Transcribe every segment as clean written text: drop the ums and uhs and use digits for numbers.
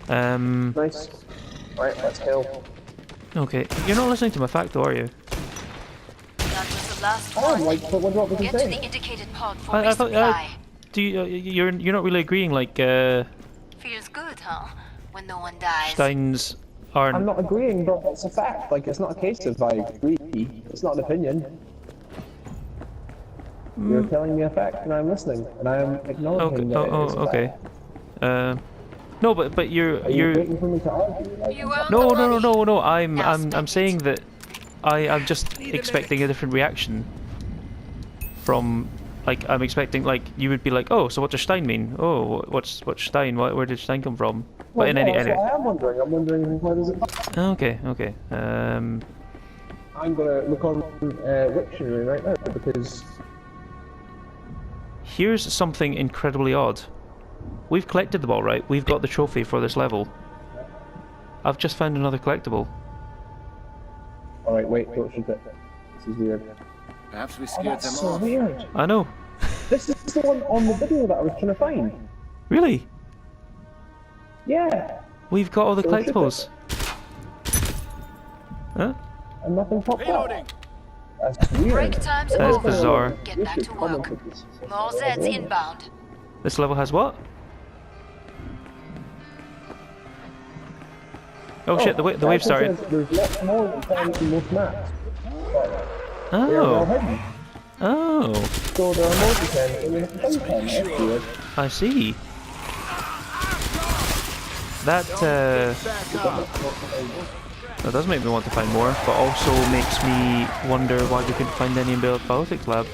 Nice. Right, let's kill. Okay, you're not listening to my fact, though, are you? That was the last Oh, one. like, but what was he Get to saying? the indicated pod for I thought. resupply. Do you? You're not really agreeing. Like, Feels good, huh? When no one dies. Steins aren't. I'm not agreeing, but it's a fact. Like, it's not a case of I agree. It's not an opinion. You're telling me a fact, and I'm listening, and I am acknowledging that it is a Okay. fact. No, but you're Are you waiting for me to argue? Like, You earned no, the no, no, money. no, no. Now I'm spend saying it. that I'm just expecting a different reaction from. Like, I'm expecting, like, you would be like, oh, so what does Stein mean? Oh, what's Stein? Where did Stein come from? well, But in no, any that's anyway. what I am wondering. I'm wondering where does it come. Okay. I'm gonna look on Wiktionary right now because Here's something incredibly odd. We've collected them all, right? We've got the trophy for this level. I've just found another collectible. all right, wait, don't shoot it. This is weird. Perhaps we Oh, scared them that's so off. weird. I know. This is the one on the video that I was trying to find. Really? Yeah, We've got all the So shoot collectibles. Huh? and nothing popped up. Reloading. That's Break weird. time's That is over. bizarre. Get back to work. More Zeds inbound. This level has what? Oh shit, the wave started. There's lots more than times in most maps. They're all Oh. hidden. Oh. So there are more than 10 in the same time. That's weird. I see. That does make me want to find more, but also makes me wonder why we couldn't find any in Ballistics Lab.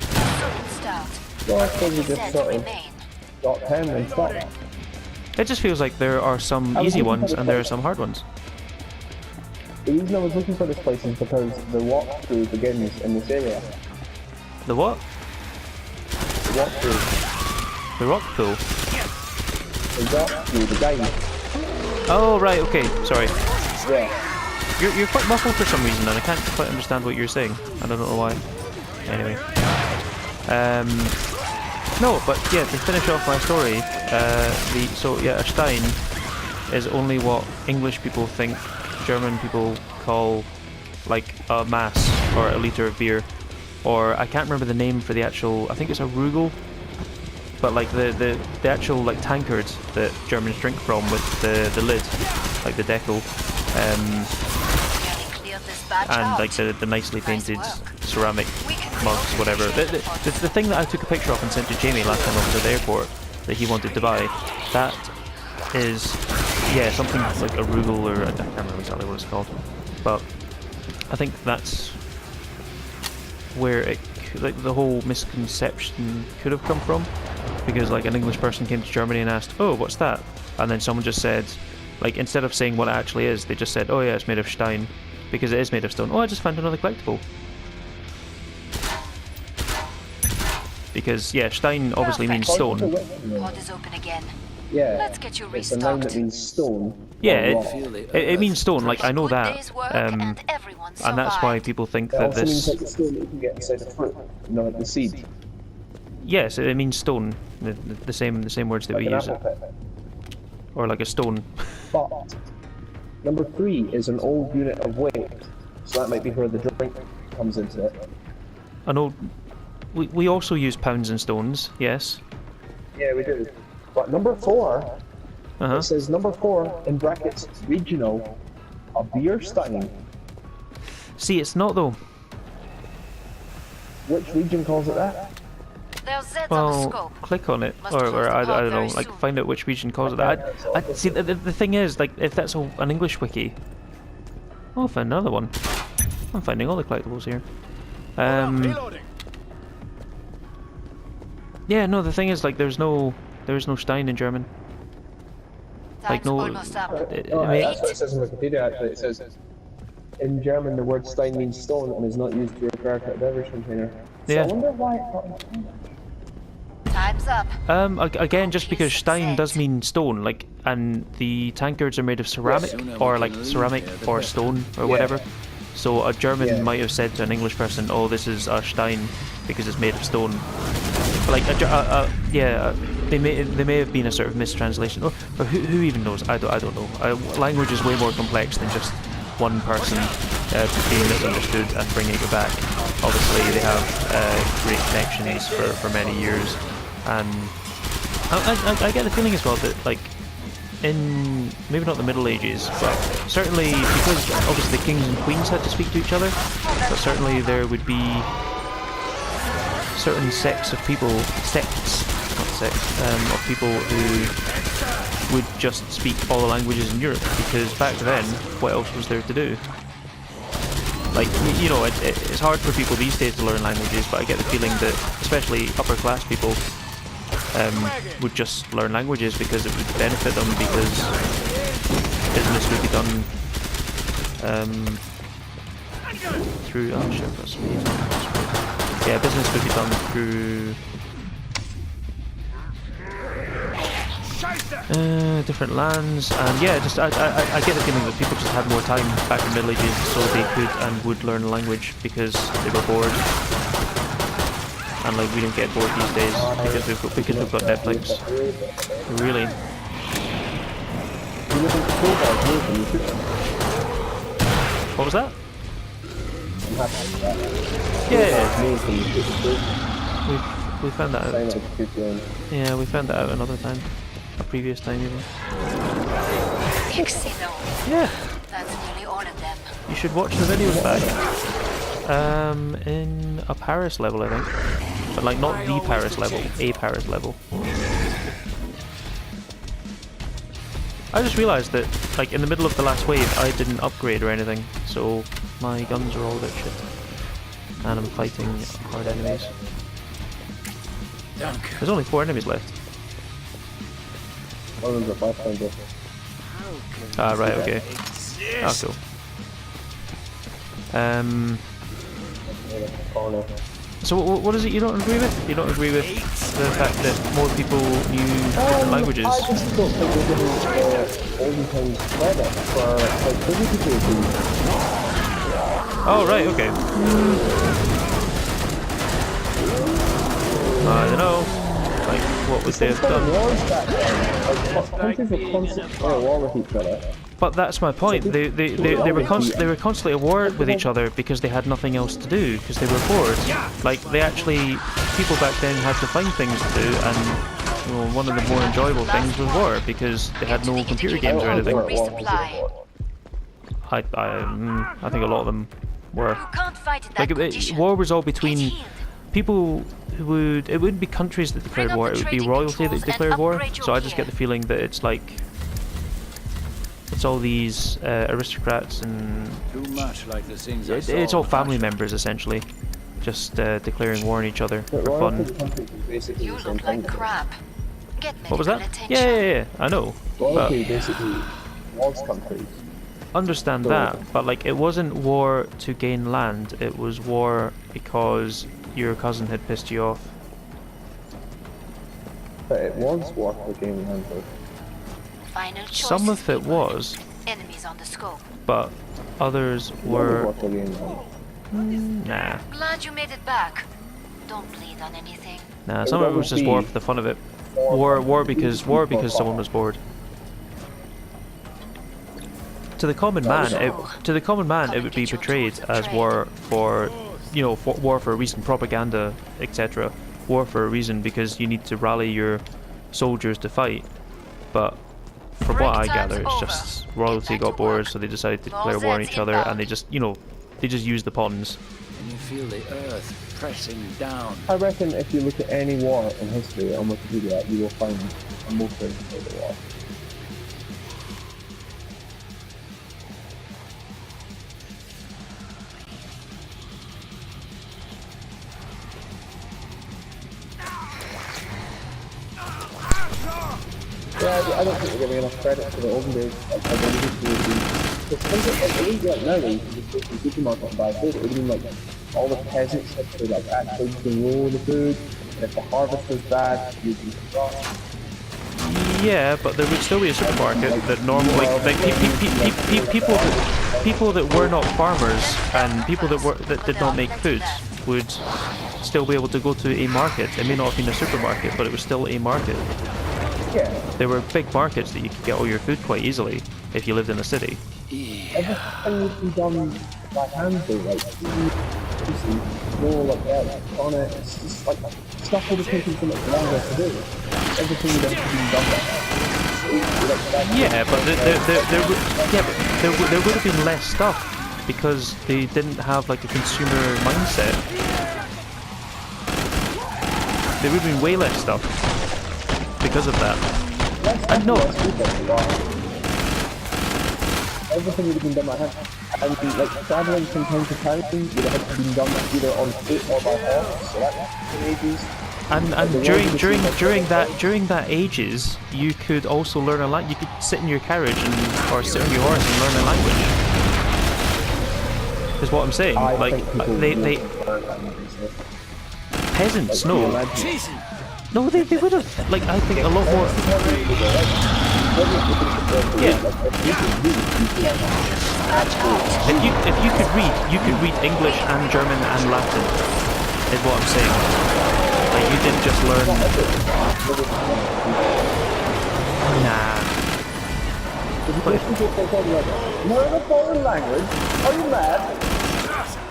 Stout. Well, I suppose we just Zeds sort of remain. got 10 and stopped. It just feels like there are some easy ones and there are some hard ones. The reason I was looking for this place is because the walkthrough begins in this area. The what? The walkthrough. The rock pool. The walkthrough, the guide. Oh right, okay, sorry. Yeah. You're quite muffled for some reason and I can't quite understand what you're saying. I don't know why. Anyway. No, but yeah, to finish off my story, a Stein is only what English people think German people call like a mass or a litre of beer, or I can't remember the name for the actual. I think it's a Rugel, but like the actual like tankard that Germans drink from with the lid, like the decal, Nearly cleared this batch and out. like the nicely painted Nice work. ceramic We can mugs, close whatever. the The thing that I took a picture of and sent to Jamie last time I was at the airport that he wanted to buy, that is, yeah, something like a Rugel or I can't remember exactly what it's called, but I think that's where it, like the whole misconception could have come from, because like an English person came to Germany and asked, oh, what's that? And then someone just said, like instead of saying what it actually is, they just said, oh yeah, it's made of Stein, because it is made of stone. Oh, I just found another collectible. Because yeah, Stein obviously means stone. Pod is open again. Yeah. Let's get you It's a noun that restocked. means stone. Yeah, or rock. it means stone. Like I know Good that, day's work and everyone that's why survived. people think It that also means like this. the stone that you can get inside a fruit, you know, like the seed. Yes, it means stone. The same words that Like we an use apple it, pit. or like a stone. But number 3 is an old unit of weight, so that might be where the drink comes into it. I know. We also use pounds and stones. Yes. Yeah, we do. But number 4, Uh-huh. it says number 4 in brackets regional, a beer Stein. See, it's not though. Which region calls it that? There's Zeds on the Well, scope. click on it, Must or, close the I pod don't know, very like soon. find out which region calls it that. I see. The thing is, like, if that's an English wiki, I'll find another one. I'm finding all the collectibles here. Reloading. Yeah, no. The thing is, like, there is no Stein in German. Like, Time's no. almost up. Oh, that's what it says in Wikipedia actually. It says, in German the word Stein means stone and is not used to refer to a beverage container. So Yeah. I wonder why it's not in China. Time's up. Again, just because Stein does mean stone, like, and the tankards are made of ceramic, Sooner we or can like leave ceramic here, the or better. stone or Yeah. whatever. So a German Yeah. might have said to an English person, "Oh, this is a Stein because it's made of stone." But like, they may have been a sort of mistranslation, or who even knows? I don't know. Language is way more complex than just one person being misunderstood and bringing it back. Obviously, they have great connections for many years, and I get the feeling as well that like in maybe not the Middle Ages, but certainly because obviously kings and queens had to speak to each other, but certainly there would be certain sects, not sects, of people who would just speak all the languages in Europe, because back then, what else was there to do? Like, you know, it's hard for people these days to learn languages, but I get the feeling that especially upper class people would just learn languages because it would benefit them, because business would be done through... oh shit, that's me. Yeah, business would be done through different lands, and yeah, just I get the feeling that people just had more time back in the Middle Ages, so they could and would learn a language because they were bored. And like we don't get bored these days because we've got Netflix. Really. What was that? Yeah. We found that out. Yeah, we found that out another time. A previous time even. Casino. Yeah. That's nearly all of them. You should watch the videos back. In a Paris level, I think. But like not the Paris level, a Paris level. I just realised that like in the middle of the last wave I didn't upgrade or anything, so my guns are all a bit shit. And I'm fighting hard enemies. There's only 4 enemies left. One of them is a Ah, right, okay. Ah, cool. So what is it you don't agree with? You don't agree with the fact that more people knew different languages? I just don't think we're giving olden times credit for how busy people have been. Oh, right, okay. I don't know. Like, what would they have done? Countries were constantly at war with each other. But that's my point. They were constantly at war with each other because they had nothing else to do, because they were bored. Like, they actually, people back then had to find things to do, and you know, one of the more enjoyable things was war, because they had no computer games or anything. I think a lot of them were. Like, war was all between people who would... It wouldn't be countries that declared war, it would be royalty that declared war. So I just get the feeling that it's like... It's all these aristocrats and... It's all family members, essentially. Just declaring war on each other for fun. You look like crap. Get What was that? attention. Yeah, I know. Royalty basically was countries. Understand that, but like it wasn't war to gain land, it was war because your cousin had pissed you off. But it was war for gaining land. Final choice. Some of it was, Enemies on the scope. but others War were... for gaining land. Nah. Glad you made it back. Don't bleed on anything. Nah, some of it was just war for the fun of it. War because someone was bored. To the common man, it would be portrayed as war for, you know, war for a reason, propaganda, etc. War for a reason because you need to rally your soldiers to fight. But from what I gather, it's just royalty got bored, so they decided to declare war on each other, and they just, you know, they just used the pawns. And you feel the earth pressing down. I reckon if you look at any war in history on Wikipedia, you will find a motive for the war. Yeah, I don't think we're giving enough credit to the olden days. I don't think we would be. It wouldn't be like now where you can just go to the supermarket and buy food. It would mean like all the peasants had to like actually grow the food, and if the harvest was bad, you'd be forgotten. Yeah, but there would still be a supermarket that normally, like people that were not farmers and people that did not make food would still be able to go to a market. It may not have been a supermarket, but it was still a market. Yeah. There were big markets that you could get all your food quite easily if you lived in a city. Everything would be done by hand though, like more like that on it. It's just like stuff would have taken so much longer to do. Everything would have been done by hand. Yeah, but there would have been less stuff because they didn't have like a consumer mindset. There would have been way less stuff because of that. And no. Everything would have been done by hand. And like traveling from time to time would have been done either on foot or by horse. So that's the ages. And during that ages, you could also learn a language. You could sit in your carriage or sit on your horse and learn a language. Is what I'm saying. Like they peasants, no. No, they would have. Like I think a lot more. Yeah. If you could read, you could read English and German and Latin. Is what I'm saying. Like you didn't just learn. Nah. Learn a foreign language? Are you mad?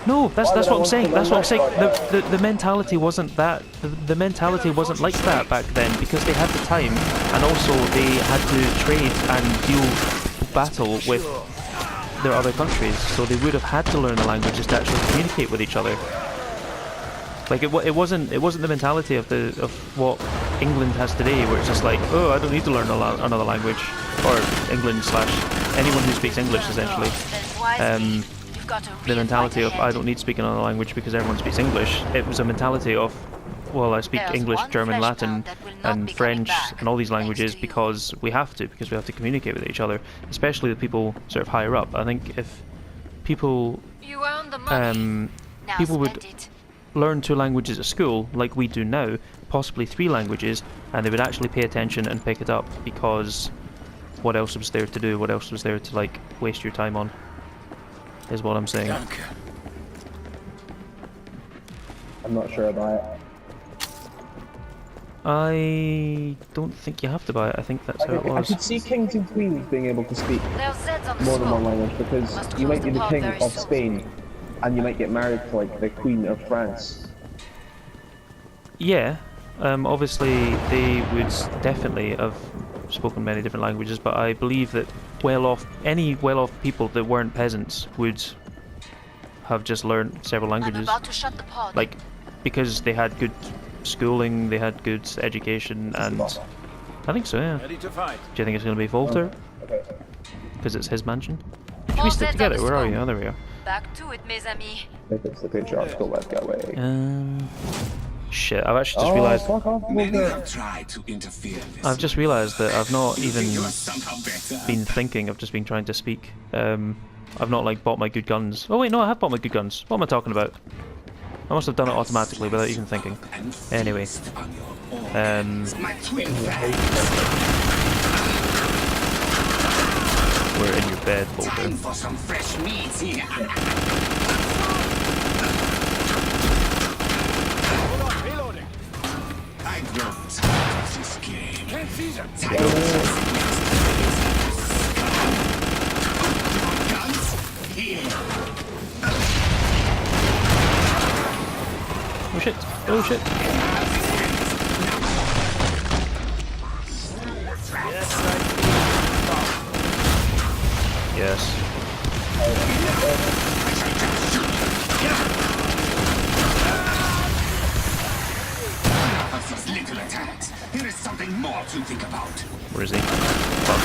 No, that's what I'm saying. That's what I'm saying. The mentality wasn't that. The mentality wasn't like that back then because they had the time, and also they had to trade and deal battle with their other countries. So they would have had to learn the languages to actually communicate with each other. Like it wasn't the mentality of what England has today, where it's just like, oh, I don't need to learn another language, or England / anyone who speaks English essentially. The mentality of I don't need to speak another language because everyone speaks English. It was a mentality of, well, I speak English, German, Latin, and French, and all these languages because we have to communicate with each other, especially the people sort of higher up. I think if people would learn 2 languages at school, like we do now, possibly 3 languages, and they would actually pay attention and pick it up because what else was there to do? What else was there to like waste your time on? Is what I'm saying. I'm not sure about it. I don't think you have to buy it. I think that's how it was. I could see kings and queens being able to speak more than one language because you might be the king of Spain and you might get married to like the queen of France. Yeah, obviously they would definitely have spoken many different languages, but I believe that any well-off people that weren't peasants would have just learned several languages. Like, because they had good schooling, they had good education, and I think so, yeah. Ready to fight. Do you think it's going to be Volter? Because it's his mansion? Should we stick together? Where are you? Oh, there we are. Back to it, mes amis. If it's the patriarchal, let's go away. Shit, I've actually just realised. Many have tried to interfere with I've just realised that I've not even been thinking. I've just been trying to speak. I've not like bought my good guns. Oh wait, no, I have bought my good guns. What am I talking about? I must have done it automatically without even thinking. Anyway, we're in your bed, Volker. for some fresh meat here. I grow tired of this game. Guns here. Oh shit! Oh shit! Yes. Of these little attacks, there is something more to think about. Where is he? Fuck.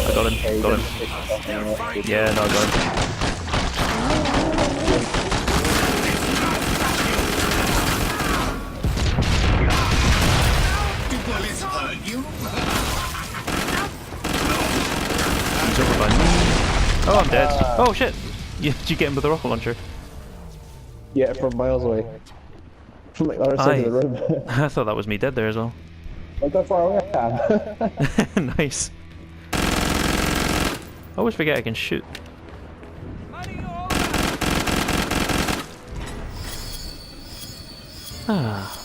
I got him. Got him. Yeah, no, I got him. Did bullets hurt you? He's over by me. Oh, I'm dead. Oh shit! Did you get him with a rocket launcher? Yeah, from miles away. From like the other side of the room. I thought that was me dead there as well. Like that far away I am. Nice. I always forget I can shoot. Ah.